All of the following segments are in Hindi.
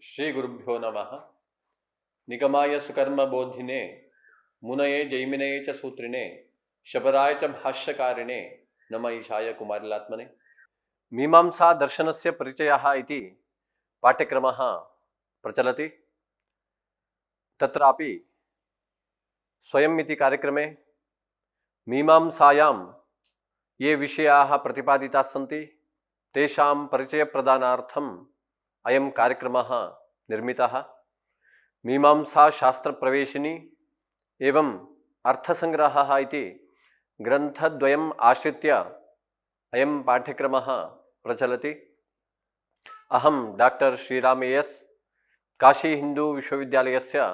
श्री गुरुभ्यो नमः। निगमाय सुकर्म बोधिने मुनये जैमिनये च सूत्रिणे शबराय च भाष्यकारिणे नम ईशाय कुमारिलात्मने। मीमांसा दर्शनस्य परिचयः इति पाठ्यक्रमः प्रचलति। तत्रापि स्वयम् इति कार्यक्रमे मीमांसायां ये विषयाः प्रतिपादिताः सन्ति तेषां परिचयप्रदानार्थम् अयं कार्यक्रमः निर्मितः। मीमांसा शास्त्र प्रवेशिनी एवं अर्थसंग्रहः इति ग्रंथद्वयम् आश्रित्य अयं पाठ्यक्रमः प्रचलति। अहं डॉक्टर श्रीराम एस् काशी हिंदू विश्वविद्यालयस्य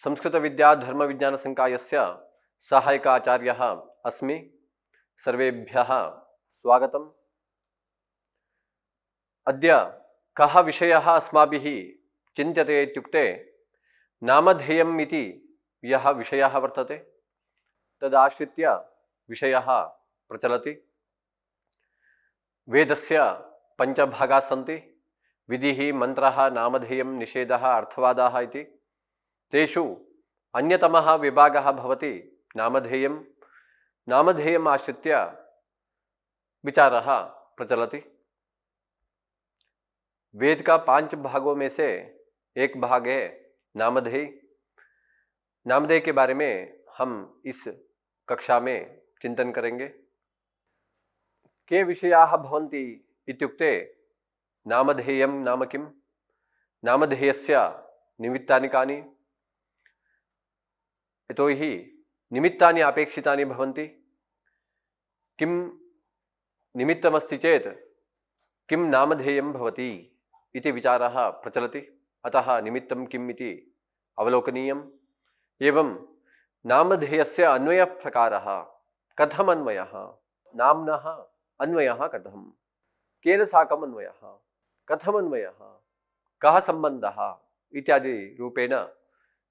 संस्कृत विद्या धर्म विज्ञान संकायस्य सहायक आचार्यः अस्मि। सर्वेभ्यः स्वागतम्। अद्य कः विषयः अस्माभिः चिन्त्यते इत्युक्ते नामधेयम् इति यः विषयः वर्तते तदाश्रित्य विषयः प्रचलति। वेदस्य पञ्चभागाः सन्ति। विधिः, मंत्रः, नामधेयं, निषेधः, अर्थवादः इति। तेषु अन्यतमः विभागः भवति नामधेयम्। नामधेयम् आश्रित्य विचारः प्रचलति। वेद का 5 भागों में से एक भाग है नामधेय। नामधेय के बारे में हम इस कक्षा में चिंतन करेंगे। के विषयाः भवन्ति इत्युक्ते नामधेयं नाम किम्, नामधेयस्य निमित्तानि कानि, यतोहि निमित्तानि अपेक्षितानि भवन्ति। किं निमित्तमस्ति चेत् किं नामधेयं भवति इति विचारः प्रचलति। अतः निमित्तं किम् इति अवलोकनीयम्। एवं नामधेयस्य अन्वयप्रकारः, कथम् अन्वयः, नाम्नः अन्वयः कथं, केन साकम् अन्वयः, कथम् अन्वयः, कः सम्बन्धः इत्यादि रूपेण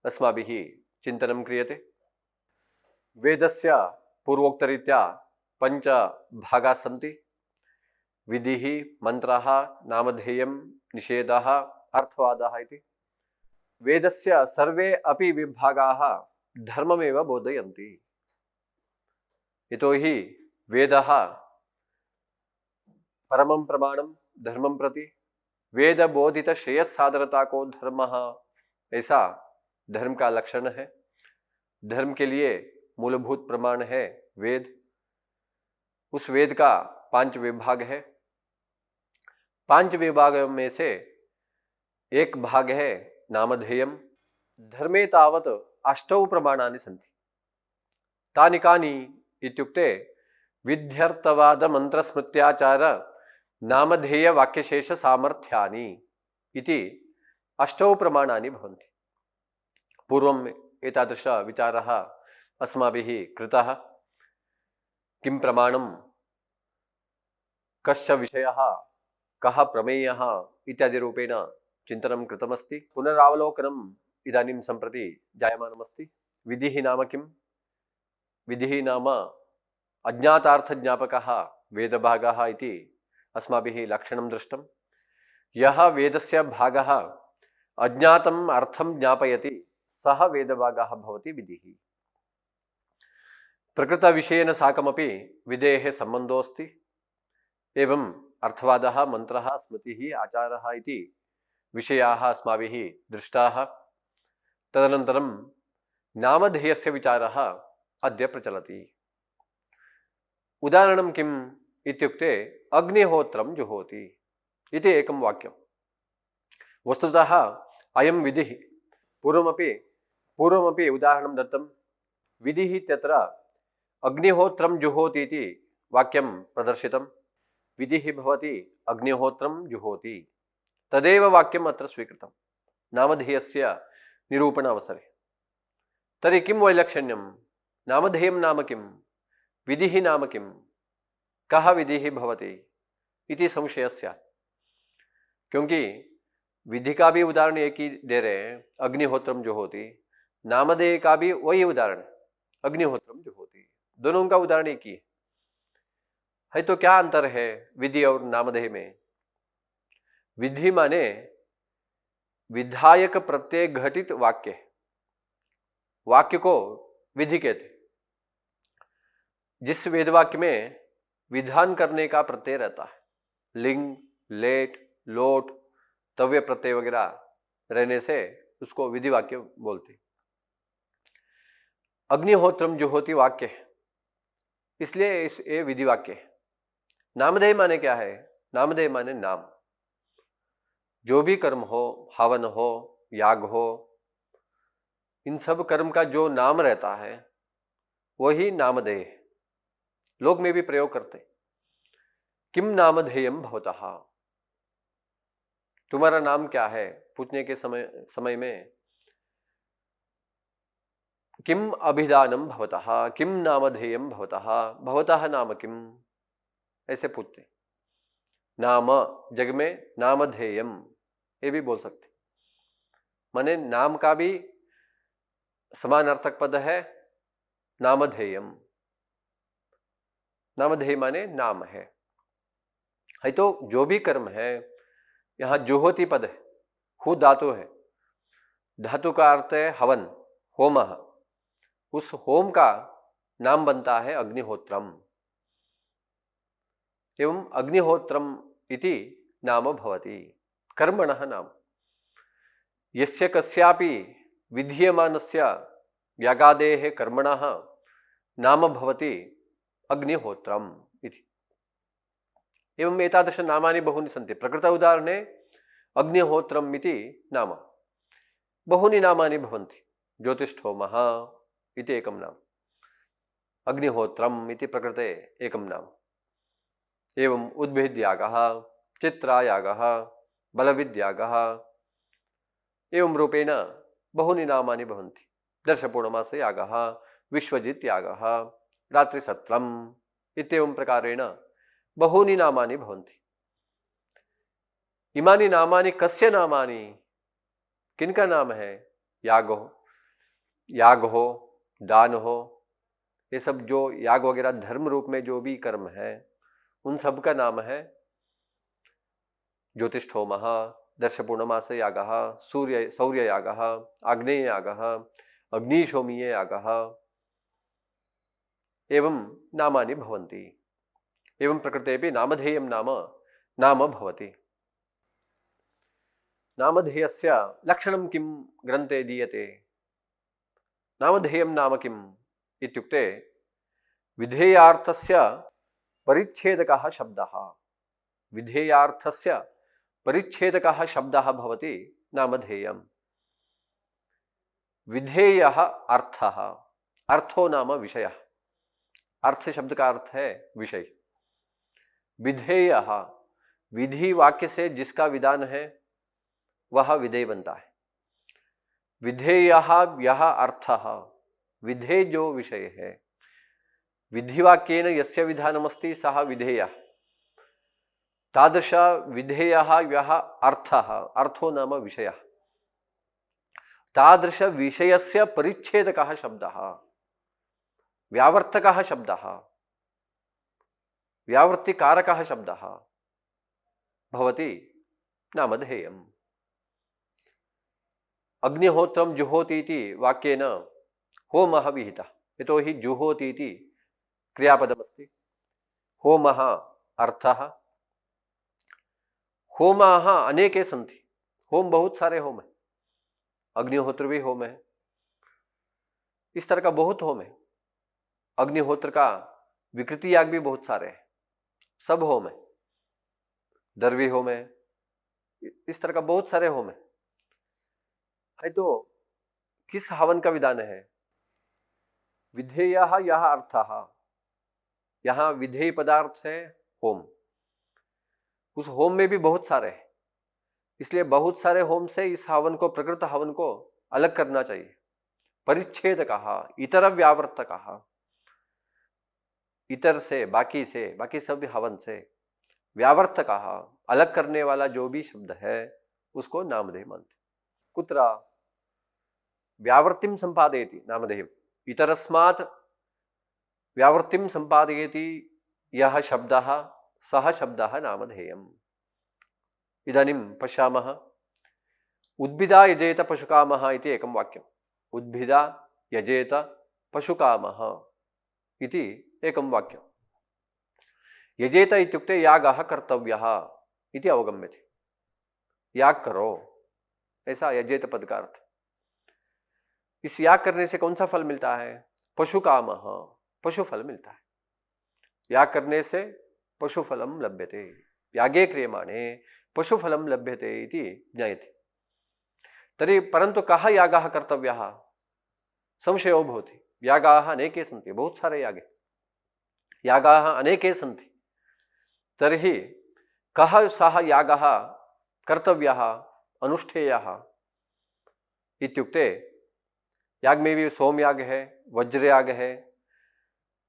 अस्माभिः चिन्तनं क्रियते। वेदस्य पूर्वोक्तरीत्या 5 भागाः सन्ति। विधिः, मंत्रः, नामधेयं, निषेधः, अर्थवादः इति। वेदस्य सर्वे अपि विभागाः धर्ममेव बोधयन्ति। यतोहि वेदः परमं प्रमाणं धर्मं प्रति। वेद बोधित श्रेयस्साधनता को धर्मः, ऐसा धर्म का लक्षण है। धर्म के लिए मूलभूत प्रमाण है वेद। उस वेद का 5 विभाग है। 5 विभागों में से एक भाग है नामधेयम्। धर्मे तावत् 8 प्रमाणानि सन्ति। तानि कानि इत्युक्ते विध्यर्थवाद मंत्रस्मृत्याचार नामधेय वाक्यशेष सामर्थ्यानि इति 8 प्रमाणानि भवन्ति। पूर्वम् एतादृश विचारः अस्माभिः कृतः। किं प्रमाणं, कस्य विषयः, कः प्रमेयः इत्यादि रूपेण चिन्तनं कृतमस्ति। पुनरावलोकनम् इदानीं सम्प्रति जायमानमस्ति। विधिः नाम किं? विधिः नाम अज्ञातार्थज्ञापकः वेदभागः इति अस्माभिः लक्षणं दृष्टं। यः वेदस्य भागः अज्ञातम् अर्थं ज्ञापयति सः वेदभागः भवति विधिः। प्रकृतविषयेन साकमपि विधेः सम्बन्धोऽस्ति। एवं अर्थवादः, मंत्रः, स्मृतिः, आचारः इति विषयाः अस्माभिः दृष्टाः। तदनन्तरं नामधेयस्य विचारः अद्य प्रचलति। उदाहरणं किम् इत्युक्ते अग्निहोत्रं जुहोति इति एकं वाक्यं। वस्तुतः अयं विधिः पूर्वमपि उदाहरणं दत्तं। विधिः इत्यत्र अग्निहोत्रं जुहोति इति वाक्यं प्रदर्शितं। विधिः भवति अग्निहोत्रं जुहोति, तदेव वाक्यम् अत्र स्वीकृतं नामधेयस्य निरूपण अवसरे। तर्हि किं वैलक्षण्यं? नामधेयं नाम किं, विधिः नाम किं, कः विधिः भवति इति संशयः स्यात्। क्योंकि विधि का भी उदाहरण एक ही दे रहे हैं, अग्निहोत्रम जुहोति। नामधेय का भी वही उदाहरण, अग्निहोत्रम जुहोति। दोनों का उदाहरण एक ही है। तो क्या अंतर है विधि और नामधेय में? विधि माने विधायक प्रत्यय घटित वाक्य, वाक्य को विधि कहते। जिस वेद वाक्य में विधान करने का प्रत्यय रहता है, लिंग, लेट, लोट, तव्य प्रत्यय वगैरह रहने से उसको विधि वाक्य बोलते। अग्निहोत्रम जुहोति वाक्य है, इसलिए ये विधि वाक्य है। नामधेय माने क्या है? नामधेय माने नाम। जो भी कर्म हो, हवन हो, याग हो, इन सब कर्म का जो नाम रहता है वही नामधेय है। लोक में भी प्रयोग करते। किम नामधेयम भवतः, तुम्हारा नाम क्या है पूछने के समय में किम अभिधानम भवतः, किम नामधेयम भवतः, भवतः नाम किम, ऐसे पूछते। नाम जग में नामधेयम ये भी बोल सकते, माने नाम का भी समानार्थक पद है नामधेयम। नामधेय माने नाम है तो जो भी कर्म है, यहां जुहोति पद है, हु धातु है, धातु का अर्थ है हवन, होम। उस होम का नाम बनता है अग्निहोत्रम। एवं अग्निहोत्रम इति नाम भवति, कर्मणः नाम। यस्य कस्यापि विधीयमानस्य यागादेः कर्मणः नाम भवति अग्निहोत्रम इति। एवं एतादृश नामानि बहूनि सन्ति। प्रकृत उदाहरणे अग्निहोत्रम इति नाम। बहूनि नामानि भवन्ति। ज्योतिष्ठोमः इति एकं नाम, अग्निहोत्रम इति प्रकृते एकं नाम। एवं उद्भिद्यागः, चित्रायागः, बलविद्यागः, एवं रूपेण बहूनि नामानि भवन्ति। दर्शपूर्णमासे यागः, विश्वजित् यागः, रात्रिसत्रम् इत्येवं प्रकारेण बहूनि नामानि भवन्ति। इमानि नामानि कस्य नामानि, किनका नाम है? याग हो, दान हो, ये सब जो याग वगैरह धर्म रूप में जो भी कर्म है उन सब का नाम है ज्योतिष्ठोमः, दर्शपूर्णमास यागः, सौर्य यागः, आग्नेय यागः, अग्निशोमीय यागः, एवं नामानि भवन्ति। एवं प्रकृतेपि नामधेयं नाम भवति। नामधेयस्य लक्षणं किं ग्रन्थे दीयते? नामधेयं नाम किम् इत्युक्ते विधेयार्थस्य परिच्छेदकः शब्दः, विधेयार्थस्य परिच्छेदकः शब्दः भवति नामधेयम्। विधेयः अर्थः, अर्थो नाम विषयः, अर्थ शब्द का अर्थ है विषय। विधेयः, विधि वाक्य से जिसका विधान है वह विधेय बनता है। विधेयः यः अर्थः, विधेय जो विषय है, विधिवाक्येन यस्य विधानमस्ति सः विधेयः, तादृश विधेयः यः अर्थः, अर्थो नाम विषयः, तादृश विषयस्य परिच्छेदकः शब्दः, व्यावर्तकः शब्दः, व्यावृत्तिकारकः शब्दः भवति नामधेयम्। अग्निहोत्रम जुहोति इति वाक्येन होमः विहितः, यतोहि जुहोति इति क्रियापदमस्ति। होमः अर्थः। होमाः अनेके सन्ति, होम बहुत सारे होम है, अग्निहोत्र भी होम है, इस तरह का बहुत होम है। अग्निहोत्र का विकृति याग भी बहुत सारे हैं, सब होम है, दर्वी होम है, इस तरह का बहुत सारे होम है। तो किस हवन का विधान है? विधेयः यः अर्थः, यहां विधेय पदार्थ है होम। उस होम में भी बहुत सारे हैं, इसलिए बहुत सारे होम से इस हवन को, प्रकृत हवन को अलग करना चाहिए। परिच्छेदकः, इतर व्यावर्तकः, इतर से, बाकी सब हवन से व्यावर्तकः, अलग करने वाला जो भी शब्द है उसको नामधेय मानते। कुत्र व्यावृत्तिं संपादयति नामधेयम्, इतरस्मात् व्यावृत्तिं संपादयति यः शब्दः सः शब्दः नामधेयम्। इदानीं पश्यामः, उद्भिदा यजेत पशुकामः इति एकं वाक्यम्। उद्भिदा यजेत पशुकामः इति एकं वाक्यम्। यजेत इत्युक्ते यागः कर्तव्यः इति अवगम्यते। याग करो, ऐसा यजेत पद का अर्थ। इस याग करने से कौन सा फल मिलता है? पशुकामः, पशु फल मिलता है। याग करने से पशुफलम लभ्यते, यागे क्रियमाणे पशुफलम लभ्यते इति ज्ञायते। तर्हि परन्तु कः यागः कर्तव्यः? संशयो भवति। यागाः अनेके सन्ति, बहुत सारे यागे, यागाः अनेके सन्ति। तर्हि कः सः यागः कर्तव्यः, अनुष्ठेयः इत्युक्ते याग में भी सोम याग है, वज्र याग है,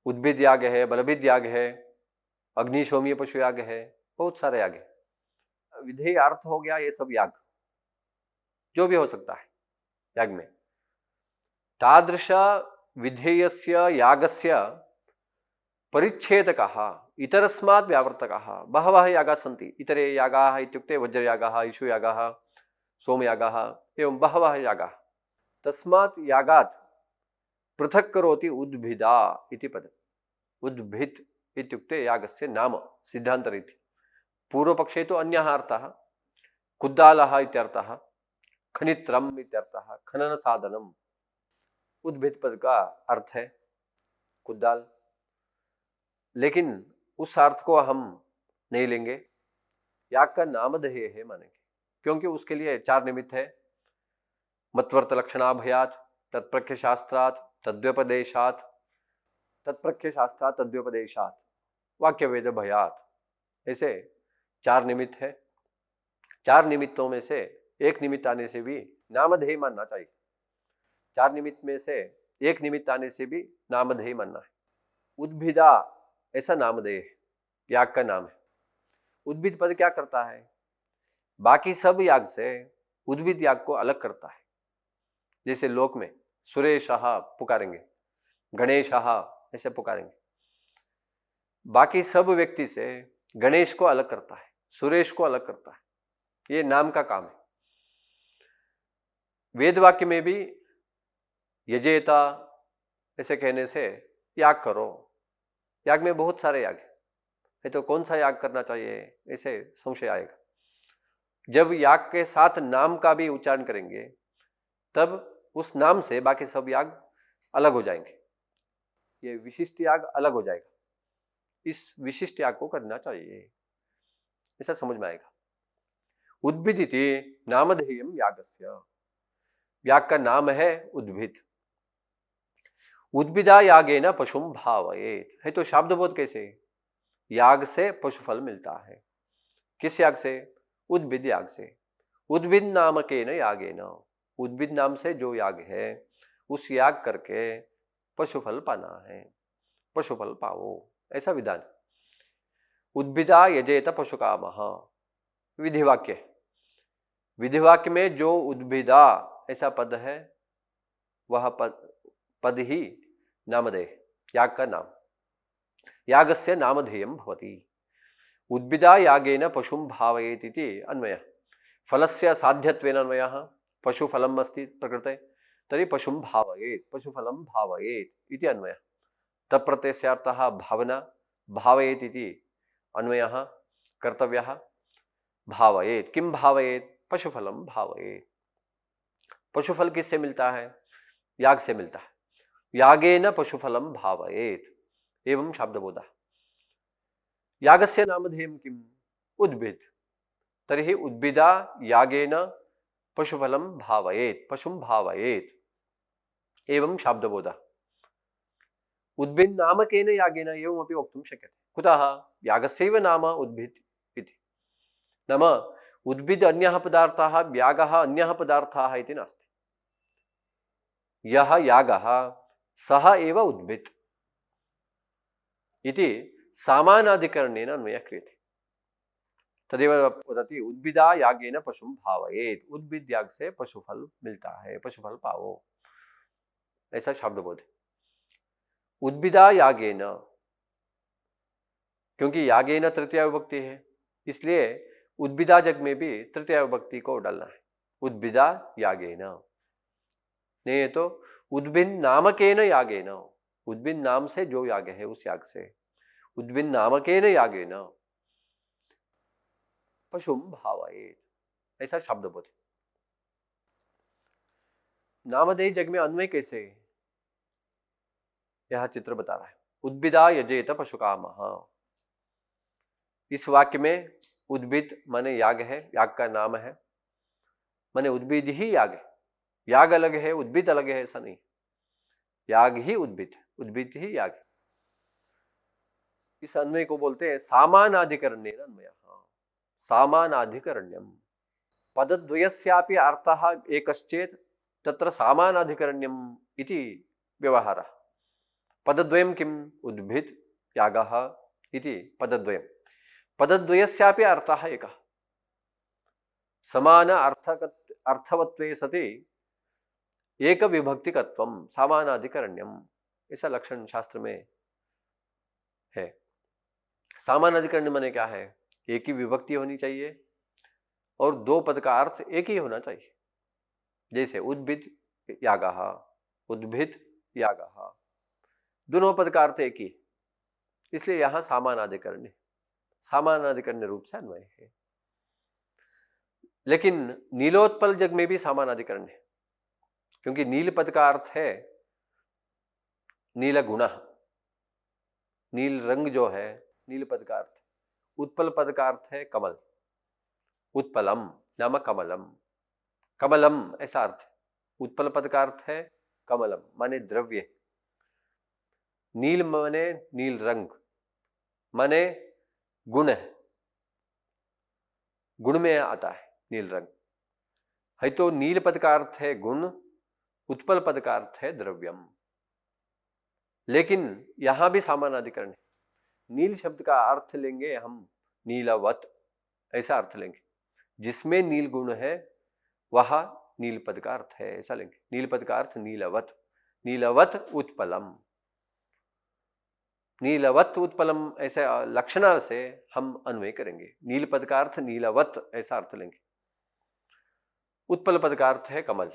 उद्भिद याग है, बलभिद याग है, अग्निशोमीय पशु याग है, बहुत सारे याग है। विधेय अर्थ हो गया ये सब याग, जो भी हो सकता है याग में। तादृश विधेयस्य यागस्य परिच्छेदकः इतरस्मात् व्यावर्तकः बहवः यागाः सन्ति। इतरे यागाः इत्युक्ते वज्रयागाः, इषुयागाः, सोमयागाः, एवं बहवः यागाः। तस्मात् यागात् पृथक् करोति उद्भिदा इति पदम्। उद्भित् इत्युक्ते यागस्य नाम, सिद्धान्तरीति। पूर्वपक्षे तु अन्यः अर्थः, कुद्दालः इत्यर्थः, खनित्रम् इत्यर्थः, खनन साधनम्। उद्भिद पद का अर्थ है कुद्दाल, लेकिन उस अर्थ को हम नहीं लेंगे। याग का नामधेय है मानेंगे, क्योंकि उसके लिए 4 निमित्त है। मत्वर्त लक्षणाभयात्, तत्प्रख्य शास्त्रात्, तद्व्यपदेशात्, तत्प्रख्य शास्त्रात्, तद्व्यपदेशात्, वाक्य वेद भयात्, ऐसे 4 निमित्त है। 4 निमित्तों में से एक निमित्त आने से भी नामधेय मानना चाहिए। 4 निमित्त में से एक निमित्त आने से भी नामधेय मानना है। उद्भिदा ऐसा नामधेय है, याग का नाम है। उद्भिद पद क्या करता है? बाकी सब याग से उद्भिद याग को अलग करता है। जैसे लोक में सुरेशः पुकारेंगे, गणेशः ऐसे पुकारेंगे। बाकी सब व्यक्ति से गणेश को अलग करता है, सुरेश को अलग करता है। ये नाम का काम है। वेद वाक्य में भी यजेता ऐसे कहने से याग करो। याग में बहुत सारे याग है, तो कौन सा याग करना चाहिए, ऐसे संशय आएगा। जब याग के साथ नाम का भी उच्चारण करेंगे तब उस नाम से बाकी सब याग अलग हो जाएंगे। ये विशिष्ट याग अलग हो जाएगा। इस विशिष्ट याग को करना चाहिए, ऐसा समझ में आएगा। उद्भिदिति नामधेयम यागस्य, याग का नाम है उद्भिद। उद्भिदा यागेन पशुम भावयेत, है तो शाब्दबोध कैसे? याग से पशुफल मिलता है। किस याग से? उद्भिद याग से। उद्भिद नामकेन यागेन, उद्भिद नाम से जो याग है उस याग करके पशुफल पाना है, पशुफल पाओ, ऐसा विधान। उद्भिदा यजेत पशुकामः विधिवाक्य। विधिवाक्य में जो उद्भिदा ऐसा पद है वह पद ही नामधेय, याग का नाम। यागस्य नामधेयं भवति। उद्भिदा यागेन पशुं भावयेत् इति अन्वयः। फलस्य साध्यत्वेन अन्वयः। पशुफलम् अस्ति प्रकृते, तर्हि पशुं भावयेत्, पशुफलं भावयेत् इति अन्वयः। तत्प्रत्ययस्य अर्थः भावना, भावयेत् इति अन्वयः कर्तव्यः। भावयेत्, किं भावयेत्? पशुफलं भावयेत्। पशुफल किससे मिलता है? याग से मिलता है। यागेन पशुफलं भावयेत् एवं शब्दबोधः। यागस्य नामधेयं किम्? उद्भिद। तर्हि उद्भिदा यागेन पशुफलं भावयेत्, पशुं भावयेत् एवं शब्दबोधः। उद्भिद नामकेन यागेन एवमपि वक्तुं शक्यते। कुतः? यागस्यैव नाम उद्भिद इति। नाम उद्भिद अन्यः पदार्थः, यागः अन्यः पदार्थः इति नास्ति। यः यागः सः एव उद्भिद इति सामानाधिकरणेन अन्वयः क्रियते। तदेव वदति उद्भिदा यागेन पशुं भावयेत्। उद्भिद याग से पशुफल मिलता है, पशुफल पाओ, ऐसा शब्दबोध। उद्भिदा यागेन, क्योंकि यागेन तृतीया विभक्ति है, इसलिए उद्भिदा जग में भी तृतीया विभक्ति को डालना है। उद्भिदा यागेन, नहीं तो उद्भिन्न नामकेन यागेन, उद्भिन्न नाम से जो याग है उस याग से, उद्भिन्न नामकेन यागेन पशुम भावयेत्, ऐसा शब्द बोले। नामधेय जग में अन्वय कैसे, यह चित्र बता रहा है। उद्भिदा यजेत पशुकामः, इस वाक्य में उद्भिद माने याग है, याग का नाम है, माने उद्भिद ही याग है, याग अलग है उद्भिद अलग है ऐसा नहीं, याग ही उद्भिद, उद्भिद ही याग। इस अन्वय को बोलते हैं सामानाधिकरण्येन अन्वयः, सामानाधिकरण्यम, पदद्वयस्यापि अर्थः एकश्चेत् तत्र सामानाधिकरण्यम इति व्यवहारः। पदद्वयं किम्, उद्भिद यागः इति पदद्वयं, पदद्वयस्यापि अर्थः एकः, समान अर्थवत्वे सति एक विभक्तिकत्वम सामानाधिकरण्यम, ऐसा लक्षण शास्त्र में है। सामानाधिकरण्य माने क्या है, एक ही विभक्ति होनी चाहिए और दो पद का अर्थ एक ही होना चाहिए, जैसे उद्भिद यागः, उद्भिद यागः, दोनों पद का अर्थ एक ही, इसलिए यहां सामानाधिकरण्य, सामानाधिकरण्य रूप से अन्वय है। लेकिन नीलोत्पल जग में भी सामानाधिकरण है, क्योंकि नील पद का अर्थ है नील गुण, नील रंग जो है नील पद का अर्थ, उत्पल पद का अर्थ है कमल, उत्पलम नाम कमलम, कमलम ऐसा अर्थ है, उत्पल पद का अर्थ है कमलम माने द्रव्य, नील माने नील रंग माने गुण है, गुण में आता है नील रंग है, तो नील पद का अर्थ है गुण, उत्पल पद का अर्थ है द्रव्यम। लेकिन यहां भी सामानाधिकरण है, नील शब्द का अर्थ लेंगे हम नीलवत, ऐसा अर्थ लेंगे, जिसमें नील गुण है वह नील पद का अर्थ है, ऐसा लेंगे, नील पद का अर्थ नीलवत, नीलवत उत्पलम, नीलवत उत्पलम ऐसे लक्षण से हम अन्वय करेंगे, नील पद का अर्थ नीलवत ऐसा अर्थ लेंगे, उत्पल पद का अर्थ है कमल,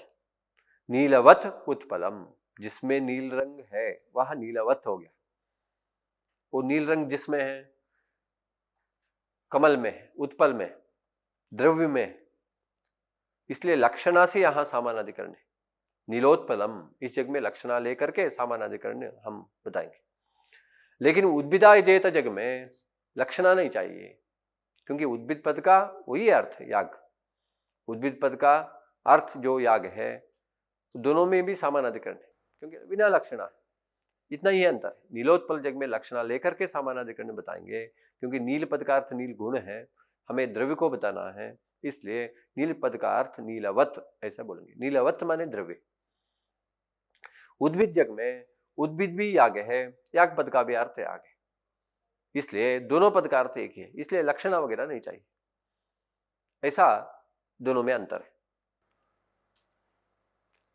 नीलवत उत्पलम, जिसमें नील रंग है वह नीलवत हो गया, वो नील रंग जिसमें है कमल में है, उत्पल में, द्रव्य में, इसलिए लक्षणा से यहां सामानाधिकरण है, नीलोत्पलम इस जग में लक्षणा लेकर के सामानाधिकरण हम बताएंगे। लेकिन उद्भिदा यजेत जग में लक्षणा नहीं चाहिए, क्योंकि उद्भिद पद का वही अर्थ है याग, उद्भिद पद का अर्थ जो याग है दोनों में भी सामानाधिकरण है, क्योंकि बिना लक्षणा, इतना ही अंतर है। नीलोत्पल जग में लक्षणा लेकर के सामानाधिकरण बताएंगे, क्योंकि नील पद का अर्थ नील गुण है, हमें द्रव्य को बताना है, इसलिए नील पद का अर्थ नीलवत ऐसा बोलेंगे, नीलवत माने द्रव्य। उद्भिद जग में उद्भिद भी याग है, याग पद का भी अर्थ याग है, इसलिए दोनों पद का अर्थ एक ही है, इसलिए लक्षणा वगैरह नहीं चाहिए, ऐसा दोनों में अंतर है।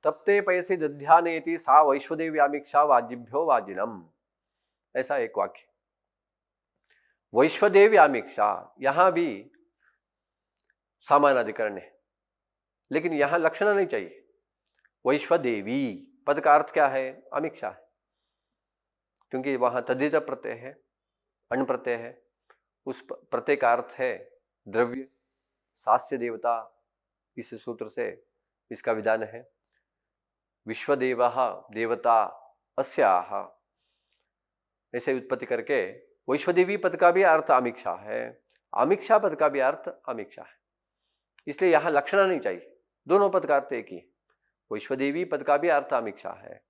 तप्ते पयसि दध्यानेति सा वैश्वदेव्यामीक्षा वाजिभ्यो वाजिनम, ऐसा एक वाक्य, वैश्वदेव्यामीक्षा यहां भी सामानाधिकरण है, लेकिन यहां लक्षण नहीं चाहिए। वैश्वदेवी पद का अर्थ क्या है, अमीक्षा है, क्योंकि वहां तद्धित प्रत्यय है, अण प्रत्यय है, उस प्रत्यय का अर्थ है द्रव्य, सास्य देवता, इस सूत्र से इसका विधान है, विश्वदेवः देवता अस्याः, ऐसे उत्पत्ति करके वैश्वदेवी पद का भी अर्थ अमीक्षा है, अमीक्षा पद का भी अर्थ अमीक्षा है, इसलिए यहां लक्षण नहीं चाहिए, दोनों पद का अर्थ एक ही, वैश्वदेवी पद का भी अर्थ अमीक्षा है,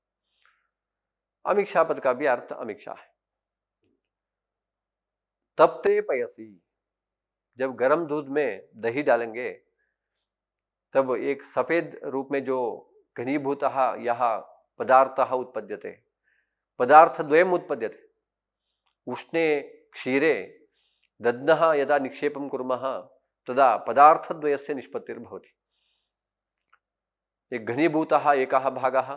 अमीक्षा पद का भी अर्थ अमीक्षा है। तप्ते पयसी, जब गर्म दूध में दही डालेंगे तब एक सफेद रूप में जो घनीभूतः यह पदार्थः उत्पद्यते, पदार्थद्वयम् उत्पद्यते, उष्णे क्षीरे दध्नः यदा निक्षेपं कुर्मः तदा पदार्थद्वयस्य निष्पत्तिर्भवति, एक घनीभूतः एकः भागः,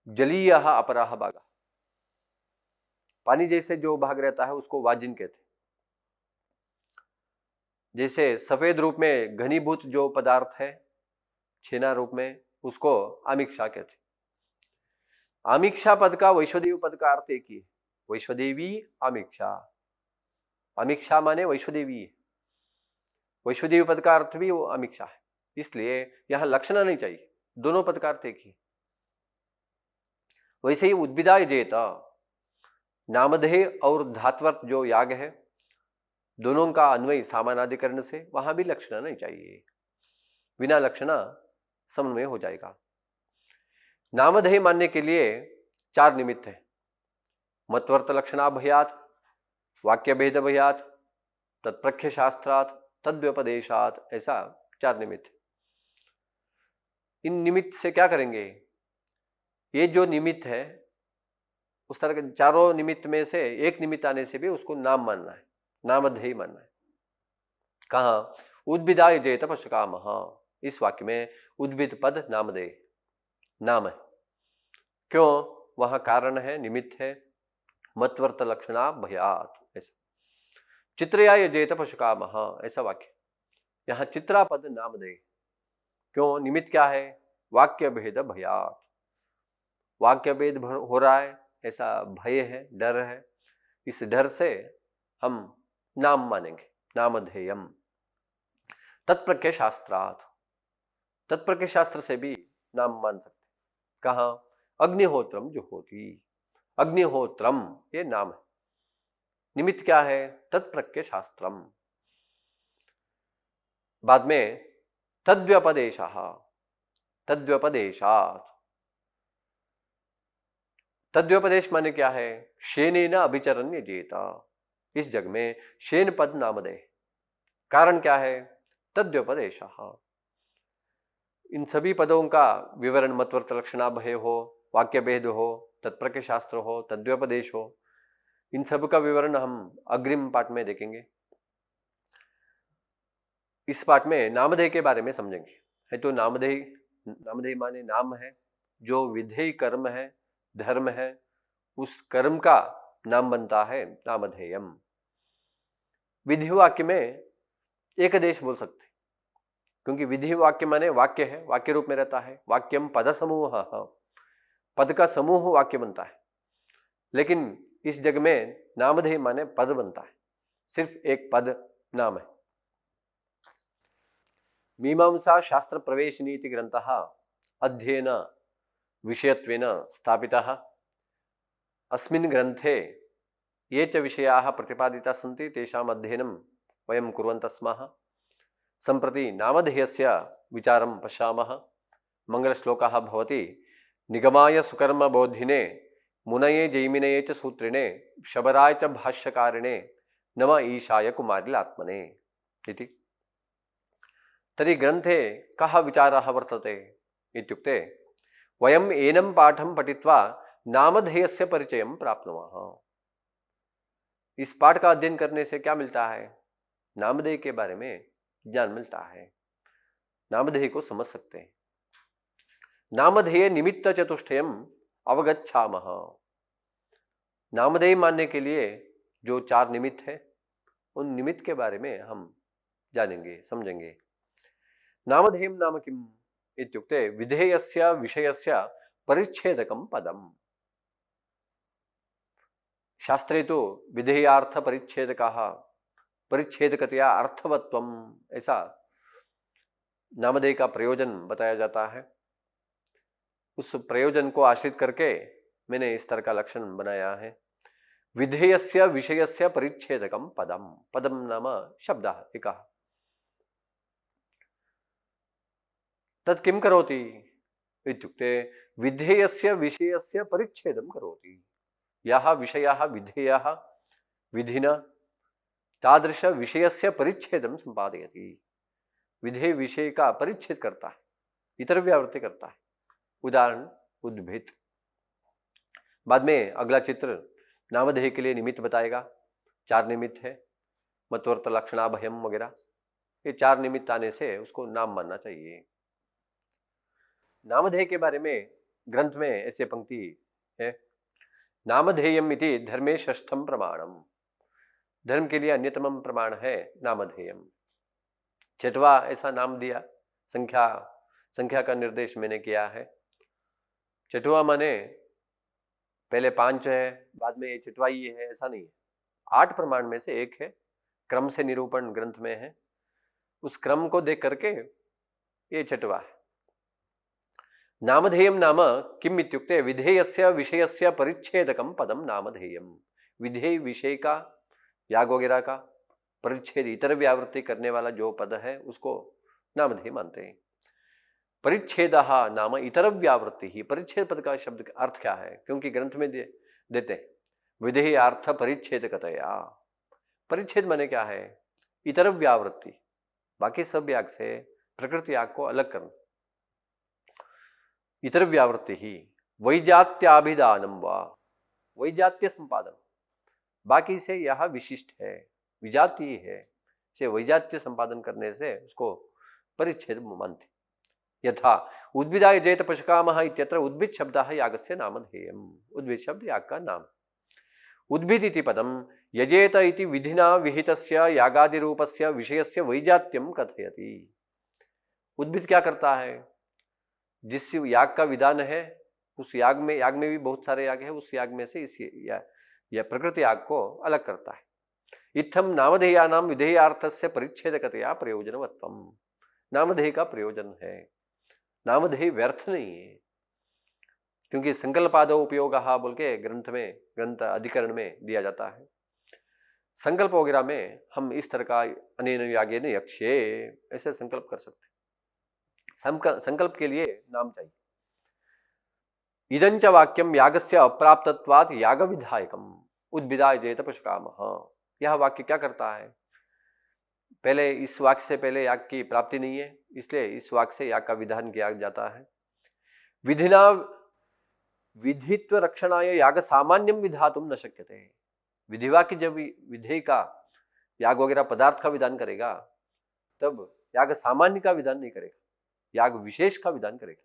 जलीयः अपरः भागः, पानी जैसे जो भाग रहता है उसको वाजिन कहते हैं, जैसे सफेद रूप में घनीभूत जो पदार्थ है छेना रूप में, उसको आमिक्षा कहते हैं। आमिक्षा पद का वैश्वदेव पद का अर्थ एक ही है, वैश्वदेवी आमिक्षा। आमिक्षा माने वैश्वदेवी है, वैश्वदेव पद का अर्थ भी वो आमिक्षा है, इसलिए यहां लक्षणा नहीं चाहिए, दोनों पद का अर्थ एक ही। वैसे ही उद्भिदाय जेत, नामधेय और धात्वर्थ जो याग है, दोनों का अन्वय सामानाधिकरण से, वहां भी लक्षणा नहीं चाहिए, बिना लक्षणा समन्वय हो जाएगा। नामधेय मानने के लिए 4 निमित्त है, मत्वर्थ लक्षणा भयात, वाक्य भेद भयात, तत्प्रख्य शास्त्रात, तद्व्यपदेशात, ऐसा 4 निमित्त। इन निमित्त से क्या करेंगे, ये जो निमित्त है उस तरह के चारों निमित्त में से एक निमित्त आने से भी उसको नाम मानना है, नामधेय मानना है। कहा उद्भिदाय जेत पशुकामः, इस वाक्य में उद्भिद पद नामधेय नाम है, क्यों, वहां कारण है, निमित्त है, मत्वर्थ लक्षणा भयात। ऐसा चित्रयाय जेत पशुकामः, ऐसा वाक्य, यहां चित्रा पद नामधेय, क्यों, निमित्त क्या है, वाक्य भेद भयात, वाक्य भेद हो रहा है, ऐसा भय है, डर है, इस डर से हम नाम मानेंगे, नामधेयम। तत्प्रख्य शास्त्रात्, तत्प्रख्य शास्त्र से भी नाम मान सकते। कहा अग्निहोत्रम जुहोति, अग्निहोत्रम ये नाम है, निमित्त क्या है, तत्प्रख्य शास्त्रम। बाद में तद्व्यपदेशः, तद्व्यपदेशात्, तद्व्यपदेश माने क्या है, शेनेन अभिचरण्य जेता, इस जग में शेन पद नामधेय, कारण क्या है, तद्व्यपदेशः। इन सभी पदों का विवरण मत्वर्थ लक्षणा भय हो, वाक्य भेद हो, तत्प्रख्य शास्त्र हो, तद्व्यपदेश हो, इन सब का विवरण हम अग्रिम पाठ में देखेंगे। इस पाठ में नामधेय के बारे में समझेंगे। है तो नामधेय, नामधेय माने नाम है, जो विधेय कर्म है, धर्म है, उस कर्म का नाम बनता है नामधेयम। विधि वाक्य में एक देश बोल सकते, क्योंकि विधि वाक्य माने वाक्य है, वाक्य रूप में रहता है, वाक्यम पद समूह, पद का समूह वाक्य बनता है, लेकिन इस जग में नामधेय माने पद बनता है, सिर्फ एक पद नाम है। मीमांसा शास्त्र प्रवेश नीति ग्रंथः अध्ययन विषयत्वेन स्थापितः, अस्मिन् ग्रंथे ये च विषयाः प्रतिपादिताः सन्ति, तेषाम् अध्ययनं वयं कुर्वन्तः स्मः। सम्प्रति नामधेयस्य विचारं पश्यामः। मंगलश्लोकः भवति, निगमाय सुकर्म बोधिने मुनये जैमिनये च सूत्रिणे शबराय च भाष्यकारिणे नम ईशाय कुमारिलात्मने इति। तर्हि ग्रन्थे कः विचारः वर्तते इत्युक्ते, वयम् एनं पाठं पठित्वा नामधेयस्य परिचयं प्राप्नुमः। इस पाठ का अध्ययन करने से क्या मिलता है, नामधेय के बारे में ज्ञान मिलता है, नामधेय को समझ सकते हैं। नामधेय निमित्त चतुष्टयम अवगच्छामः, नामधेय मानने के लिए जो 4 निमित्त है, उन निमित्त के बारे में हम जानेंगे, समझेंगे। नामधेयम नाम किम इत्युक्ते विधेयस्य विषयस्य परिच्छेदकं पदम। शास्त्रे तो विधेयार्थ परिच्छेदकः परिच्छेदकतया अर्थवत्वम, ऐसा नामधेय का प्रयोजन बताया जाता है। उस प्रयोजन को आश्रित करके मैंने इस तरह का लक्षण बनाया है। विधेयस्य विषयस्य परिच्छेदकं पदम, पदम नाम शब्दः एकः। तत् किं करोति इत्युक्ते विधेयस्य विषयस्य परिच्छेदं करोति। यः विषयः विधेयः विधिना तादृश विषयस्य परिच्छेदं संपादयति, विधेय विषय का परिच्छेद करता है, इतर व्यावृत्ति करता है। उदाहरण उद्भिद। बाद में अगला चित्र नामधेय के लिए निमित्त बताएगा। 4 निमित्त है, मत्वर्थ लक्षणाभयम वगैरह, ये 4 निमित्त आने से उसको नाम मानना चाहिए। नामधेय के बारे में ग्रंथ में ऐसे पंक्ति है, नामधेयम इति धर्मे षष्ठम प्रमाणम, धर्म के लिए अन्यतम प्रमाण है नामधेयम। 6वां ऐसा नाम दिया, संख्या संख्या का निर्देश मैंने किया है। छठवां माने पहले 5 है, बाद में ये छठवां ही है, ऐसा नहीं है। 8 प्रमाण में से एक है, क्रम से निरूपण ग्रंथ में है, उस क्रम को देख करके ये छठवां है। नामधेयम नाम किम इत्युक्ते विधेयस्य विषयस्य परिच्छेदकम पदम नामधेयम। विधेय विषय का, याग वगैरह का परिच्छेद, इतर व्यावृत्ति करने वाला जो पद है उसको नामधेय मानते हैं। परिच्छेदः नाम इतर व्यावृत्ति ही। परिच्छेद पद का शब्द का अर्थ क्या है? क्योंकि ग्रंथ में देते हैं विधेय अर्थ परिच्छेदकतया। परिच्छेद माने क्या है? इतर व्यावृत्ति, बाकी सब याग से प्रकृति याग को अलग करना। इतर व्यावृत्ति ही वैजात्याभिधानम व वैजात्य संपादन, बाकी से यह विशिष्ट है, विजातीय है, से वैजात्य संपादन करने से उसको परिच्छेद मानते। यथा उद्भिदाय जयत पशुकामः इत्यत्र उद्भिद शब्दः यागस्य नामधेयम्। उद्भिद शब्द याग का नाम। उद्भिद इति पदम यजेत इति विधिना विहितस्य यागादि रूपस्य विषयस्य वैजात्यम कथयति। उद्भिद क्या करता है? जिस याग का विधान है उस याग में भी बहुत सारे याग है, उस याग में से इस या प्रकृति याग को अलग करता है। इत्थम नामधेयानाम विधेयार्थस्य परिच्छेदकतया प्रयोजनवत्वम। नामधेय का प्रयोजन है, नामधेय व्यर्थ नहीं है, क्योंकि संकल्पादो उपयोग बोल के ग्रंथ अधिकरण में दिया जाता है। संकल्प वगैरह में हम इस तरह का अनेन यागेन यक्ष्ये ऐसे संकल्प कर सकते। संकल्प के लिए नाम चाहिए। इदंच वाक्यम यागस्य अप्राप्तत्वात् याग विधायकम उद्भिदाय जयत पशुकामः। यह वाक्य क्या करता है? पहले इस वाक्य से पहले याग की प्राप्ति नहीं है, इसलिए इस वाक्य से याग का विधान किया जाता है। विधिना विधित्व रक्षणाय याग सामान्यम विधातुम न शक्यते। विधिवाक्य जब विधेय का याग वगैरह पदार्थ का विधान करेगा तब याग सामान्य का विधान नहीं करेगा, याग विशेष का विधान करेगा।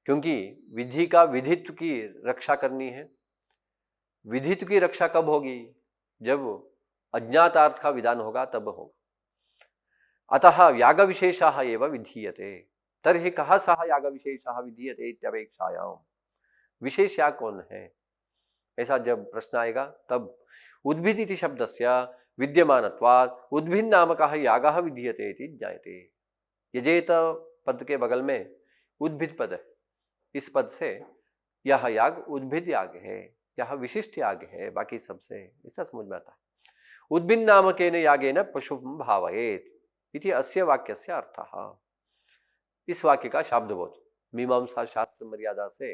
क्योंकि विधि का विधित्व की रक्षा करनी है। विधित्व की रक्षा कब होगी? जब अज्ञात अर्थ का विधान होगा तब होगा। अतः याग विशेषः एव विधीयते। तर्हि कः सः याग विशेषः विधीयते इत्यपेक्षायां। विशेष याग कौन है, ऐसा जब प्रश्न आएगा तब उद्भिद इति शब्दस्य विद्यमानत्वात् उद्भिद नामकः यागः विधीयते इति ज्ञायते। यजेत पद के बगल में उद्भिद पद है, इस पद से यह याग उद्भिद याग है, यह विशिष्ट याग है बाकी सबसे, ऐसा समझ में आता है। उद्भिद नामकेन यागेन पशुं भावयेत् इति अस्य वाक्यस्य अर्थः। इस वाक्य का शाब्दबोध मीमांसा शास्त्र मर्यादा से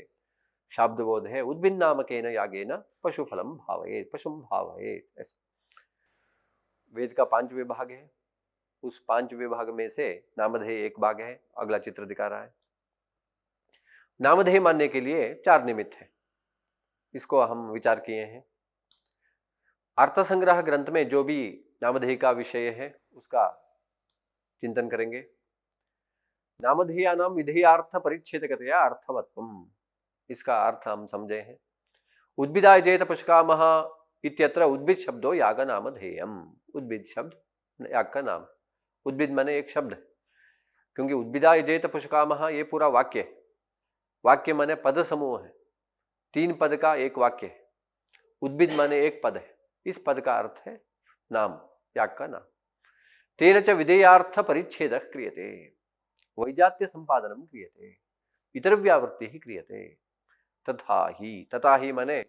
शाब्दबोध है उद्भिद नामकेन यागेन पशुफलम भावयेत्, पशुं भावयेत्। ऐसा वेद का 5 विभाग है, उस 5 विभाग में से नामधेय एक भाग है। अगला चित्र दिखा रहा है। नामधेय मानने के लिए 4 निमित्त है, इसको हम विचार किए हैं। अर्थ संग्रह ग्रंथ में जो भी नामधेय का विषय है उसका चिंतन करेंगे। नामधेयानाम विधेयार्थ परिच्छेदकतया अर्थवत्वम, इसका अर्थ हम समझे हैं। उद्भिदाय जयत पशुकामः इत्यत्र उद्भिद शब्दो याग नामधेयम। उद्भिद शब्द याग का नाम। उद्भिद माने एक शब्द, क्योंकि उद्भिदाय जयत पशुकामः ये पूरा वाक्य है। वाक्य माने पद समूह है, 3 पद का एक वाक्य है। उद्भिद माने एक पद है, इस पद का अर्थ है नाम, याग का नाम। तेन च विधेयार्थ परिच्छेदः क्रियते, वैजात्य संपादनम क्रियते, इतर व्यावृत्ति ही क्रियते। तथा ही माने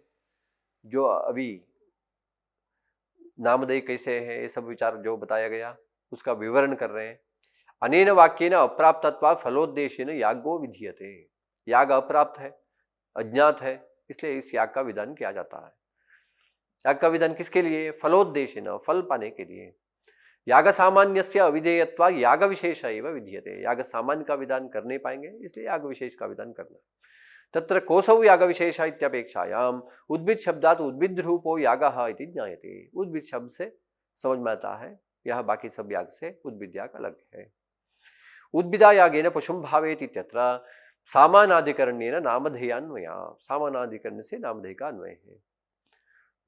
जो अभी नामधेय कैसे है ये सब विचार जो बताया गया उसका विवरण कर रहे हैं। अनेन वाक्येन अप्राप्तत्वात् फलोद्देश्येन यागो विधीयते। याग अप्राप्त है, अज्ञात है, इसलिए इस याग का विधान किया जाता है। याग का विधान किसके लिए? फलोद्देश्येन, फल पाने के लिए। याग सामान्यस्य अविधेयत्वा याग विशेष एव विधीयते। याग सामान्य का विधान कर नहीं पाएंगे, इसलिए याग विशेष का विधान करना। तत्र कोसौ याग विशेष इत्यपेक्षायाम उद्भिद शब्दात् उद्भिद रूपो यागः इति ज्ञायते। उद्भिद शब्द से समझ में आता है यह बाकी सब याग से उद्भिद याग अलग है। उद्भिदा यागेन पशुं भावयेत् इत्यत्र सामानाधिकरणेन नामधेयान्वया। सामानाधिकरण से नामधेय का अन्वय है।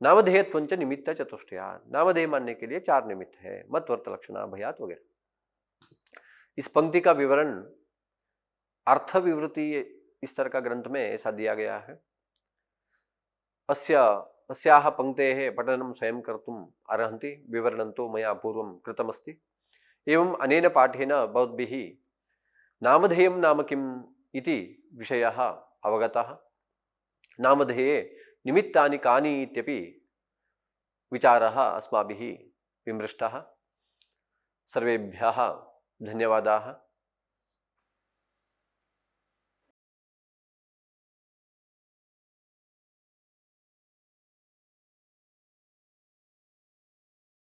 नामधेयत्वंच निमित्त चतुष्टया। नामधेय मानने के लिए 4 निमित्त है, मत्वर्त लक्षणा भयात वगैरह। इस पंक्ति का विवरण अर्थ विवृति इस तरह का ग्रंथ में ऐसा दिया गया है। अस्याः पंक्तेः पठनं स्वयं कर्तुम् अर्हन्ति, विवरणं तु मया पूर्वं कृतमस्ति। एवम् अनेन पाठेन भवद्भिः नामधेयं नाम किम् इति विषयः अवगतः। नामधेये निमित्तानि कानि इत्यपि विचारः अस्माभिः विमृष्टः। सर्वेभ्यः धन्यवादाः।